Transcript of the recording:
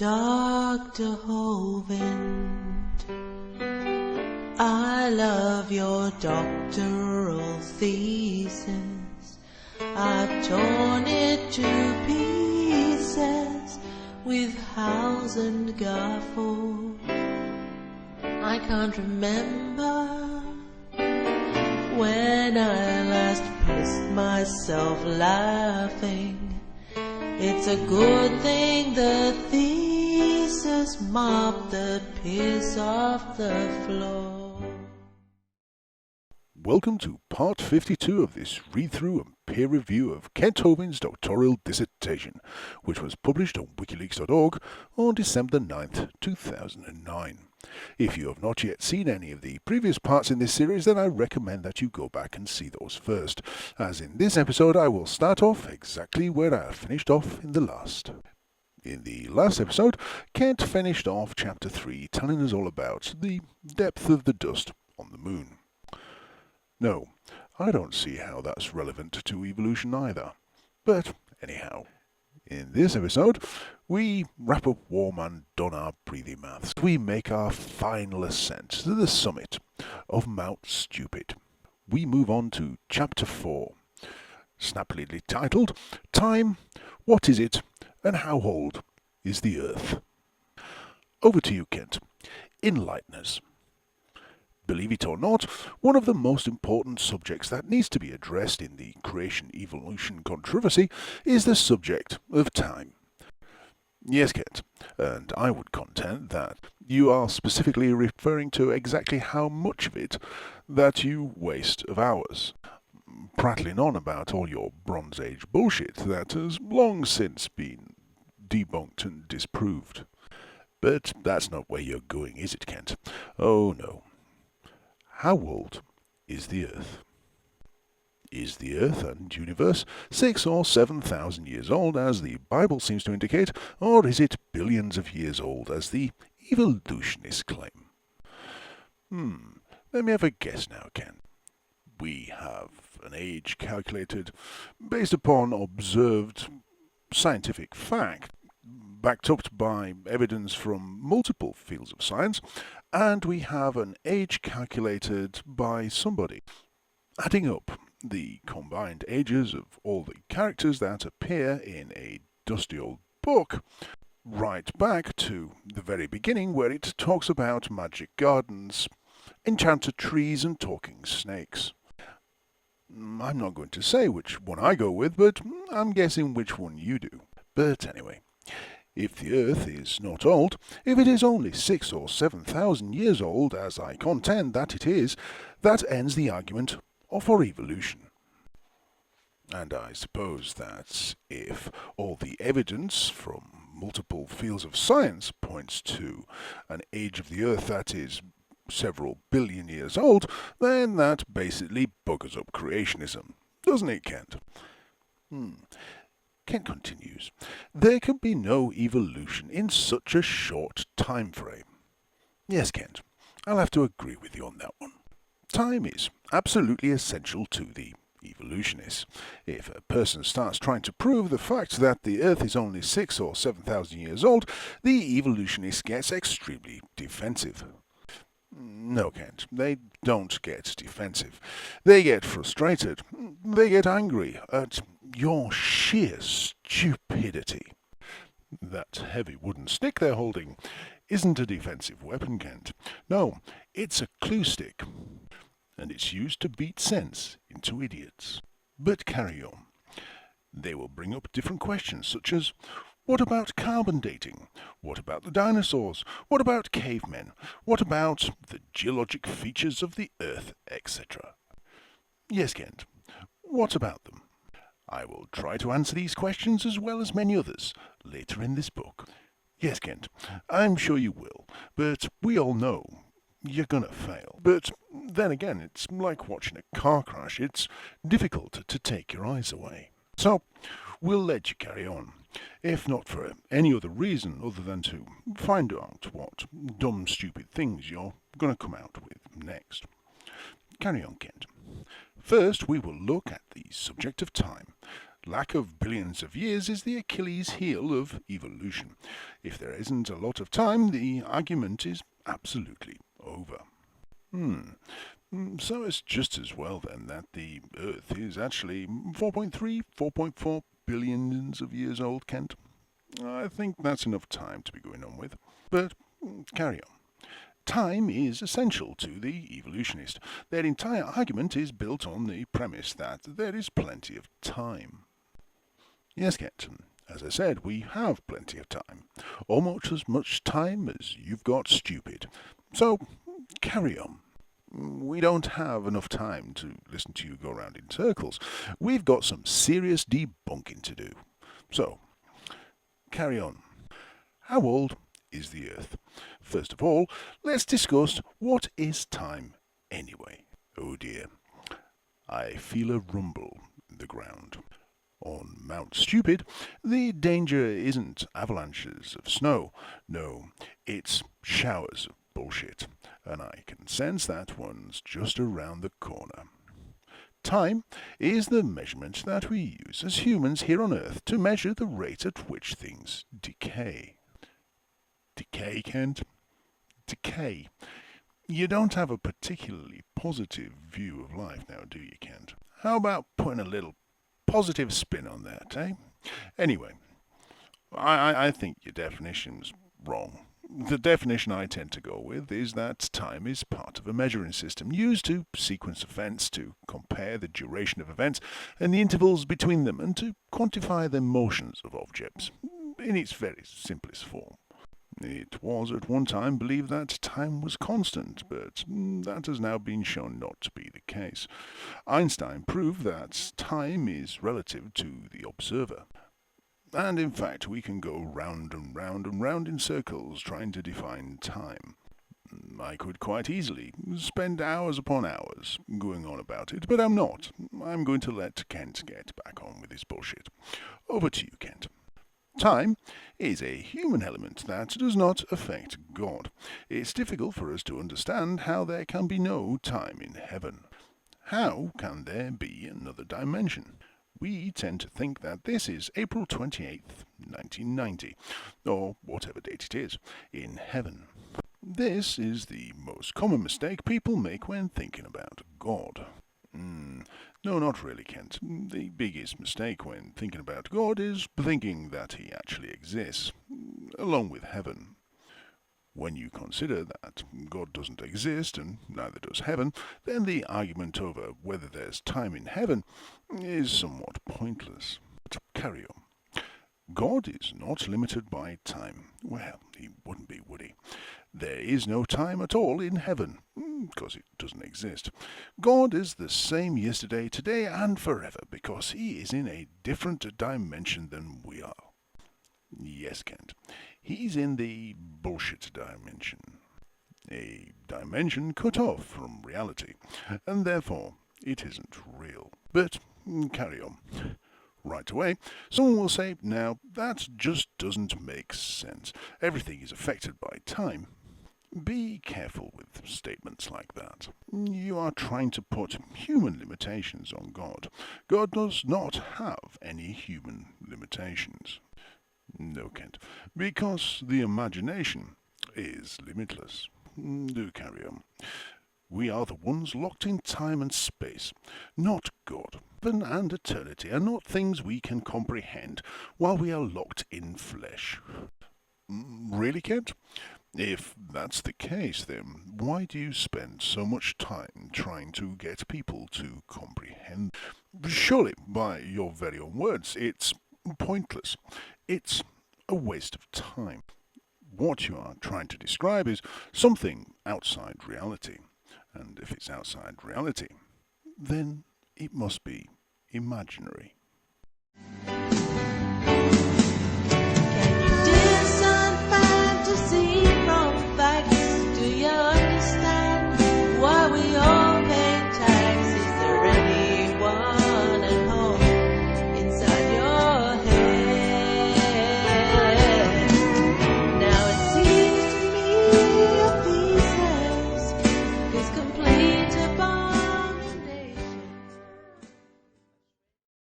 Dr. Hovind, I love your doctoral thesis. I've torn it to pieces with house and gaffle. I can't remember when I last pissed myself laughing. It's a good thing the thesis mopped the piss off the floor. Welcome to part 52 of this read-through and peer review of Kent Hovind's doctoral dissertation, which was published on wikileaks.org on December 9th, 2009. If you have not yet seen any of the previous parts in this series, then I recommend that you go back and see those first, as in this episode I will start off exactly where I finished off in the last. In the last episode, Kent finished off chapter 3 telling us all about the depth of the dust on the moon. No, I don't see how that's relevant to evolution either. But anyhow, in this episode, we wrap up warm and done our breathing maths. We make our final ascent to the summit of Mount Stupid. We move on to chapter 4, snappily titled, Time, What is it, and How Old is the Earth? Over to you, Kent. Enlighten us. Believe it or not, one of the most important subjects that needs to be addressed in the creation-evolution controversy is the subject of time. Yes, Kent, and I would contend that you are specifically referring to exactly how much of it that you waste of hours, prattling on about all your Bronze Age bullshit that has long since been debunked and disproved. But that's not where you're going, is it, Kent? Oh, no. How old is the Earth? Is the Earth and universe 6,000 or 7,000 years old, as the Bible seems to indicate, or is it billions of years old, as the evolutionists claim? Let me have a guess now, Ken. We have an age calculated based upon observed scientific fact, backed up by evidence from multiple fields of science, and we have an age calculated by somebody, adding up the combined ages of all the characters that appear in a dusty old book, right back to the very beginning where it talks about magic gardens, enchanted trees and talking snakes. I'm not going to say which one I go with, but I'm guessing which one you do. But anyway, if the Earth is not old, if it is only 6,000 or 7,000 years old, as I contend that it is, that ends the argument for evolution. And I suppose that if all the evidence from multiple fields of science points to an age of the Earth that is several billion years old, then that basically buggers up creationism, doesn't it, Kent? Kent continues, there can be no evolution in such a short time frame. Yes, Kent, I'll have to agree with you on that one. Time is absolutely essential to the evolutionists. If a person starts trying to prove the fact that the Earth is only 6,000 or 7,000 years old, the evolutionist gets extremely defensive. No, Kent, they don't get defensive. They get frustrated. They get angry at your sheer stupidity. That heavy wooden stick they're holding isn't a defensive weapon, Kent. No, it's a clue stick, and it's used to beat sense into idiots. But carry on. They will bring up different questions such as, what about carbon dating? What about the dinosaurs? What about cavemen? What about the geologic features of the Earth, etc.? Yes, Kent, what about them? I will try to answer these questions as well as many others later in this book. Yes, Kent, I'm sure you will, but we all know you're gonna fail. But then again, it's like watching a car crash. It's difficult to take your eyes away. So, we'll let you carry on, if not for any other reason other than to find out what dumb, stupid things you're gonna come out with next. Carry on, Kent. First, we will look at the subject of time. Lack of billions of years is the Achilles heel of evolution. If there isn't a lot of time, the argument is absolutely over. So it's just as well then that the Earth is actually 4.3, 4.4 billions of years old, Kent. I think that's enough time to be going on with. But carry on. Time is essential to the evolutionist. Their entire argument is built on the premise that there is plenty of time. Yes, Kent, as I said, we have plenty of time. Almost as much time as you've got stupid. So, carry on. We don't have enough time to listen to you go around in circles. We've got some serious debunking to do. So, carry on. How old is the Earth? First of all, let's discuss what is time anyway. Oh dear, I feel a rumble in the ground. On Mount Stupid, the danger isn't avalanches of snow. No, it's showers of bullshit, and I can sense that one's just around the corner. Time is the measurement that we use as humans here on Earth to measure the rate at which things decay. Decay, Kent? Decay. You don't have a particularly positive view of life now, do you, Kent? How about putting a little positive spin on that, eh? Anyway, I think your definition's wrong. The definition I tend to go with is that time is part of a measuring system used to sequence events, to compare the duration of events and the intervals between them, and to quantify the motions of objects in its very simplest form. It was at one time believed that time was constant, but that has now been shown not to be the case. Einstein proved that time is relative to the observer. And in fact, we can go round and round and round in circles trying to define time. I could quite easily spend hours upon hours going on about it, but I'm not. I'm going to let Kent get back on with his bullshit. Over to you, Kent. Time is a human element that does not affect God. It's difficult for us to understand how there can be no time in heaven. How can there be another dimension? We tend to think that this is April 28th, 1990, or whatever date it is, in heaven. This is the most common mistake people make when thinking about God. No, not really, Kent. The biggest mistake when thinking about God is thinking that he actually exists, along with heaven. When you consider that God doesn't exist, and neither does heaven, then the argument over whether there's time in heaven is somewhat pointless. But carry on. God is not limited by time. Well, he wouldn't be, would he? There is no time at all in heaven, because it doesn't exist. God is the same yesterday, today, and forever, because he is in a different dimension than we are. Yes, Kent. He's in the bullshit dimension. A dimension cut off from reality, and therefore it isn't real. But carry on. Right away, someone will say, now, that just doesn't make sense. Everything is affected by time. Be careful with statements like that. You are trying to put human limitations on God. God does not have any human limitations. No, Kent, because the imagination is limitless. Do carry on. We are the ones locked in time and space, not God. Heaven and eternity are not things we can comprehend while we are locked in flesh. Really, Kent? If that's the case, then why do you spend so much time trying to get people to comprehend? Surely, by your very own words, it's pointless. It's a waste of time. What you are trying to describe is something outside reality. And if it's outside reality, then it must be imaginary.